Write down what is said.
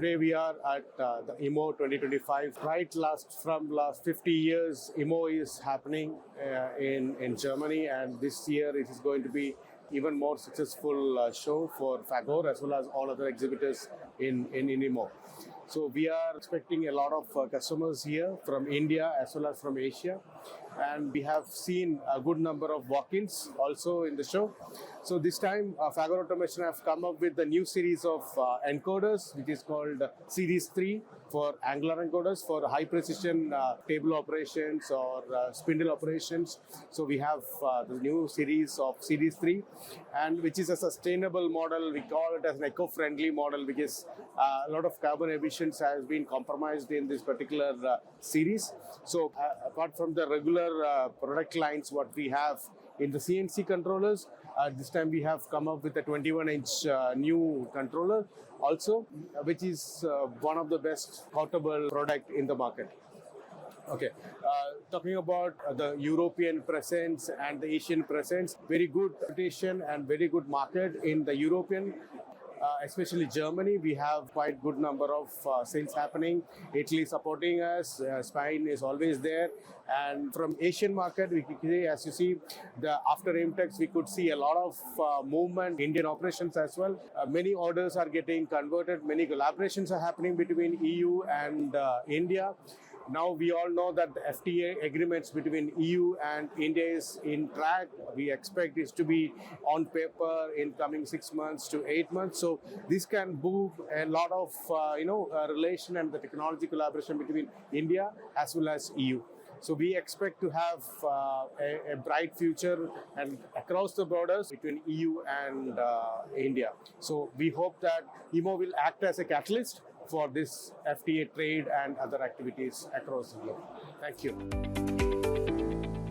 Today we are at the EMO 2025. From last 50 years, EMO is happening in Germany, and this year it is going to be even more successful show for FAGOR as well as all other exhibitors in EMO. So we are expecting a lot of customers here from India as well as from Asia, and we have seen a good number of walk-ins also in the show. So this time FAGOR Automation have come up with the new series of encoders, which is called Series 3 for angular encoders for high precision table operations or spindle operations. So we have the new series of Series 3, and which is a sustainable model. We call it as an eco-friendly model because a lot of carbon emissions has been compromised in this particular series. So apart from the regular product lines what we have in the CNC controllers, this time we have come up with a 21-inch new controller also, which is one of the best portable product in the market. Okay, talking about the European presence and the Asian presence, very good reputation and very good market in the European, especially Germany. We have quite good number of sales happening. Italy supporting us, Spain is always there. And from Asian market, we could see, as you see, after Imtex, we could see a lot of movement, Indian operations as well. Many orders are getting converted, many collaborations are happening between EU and India. Now we all know that the FTA agreements between EU and India is in track. We expect this to be on paper in coming 6 months to 8 months. So this can move a lot of relation and the technology collaboration between India as well as EU. So we expect to have a bright future and across the borders between EU and India. So we hope that EMO will act as a catalyst for this FTA trade and other activities across the globe. Thank you.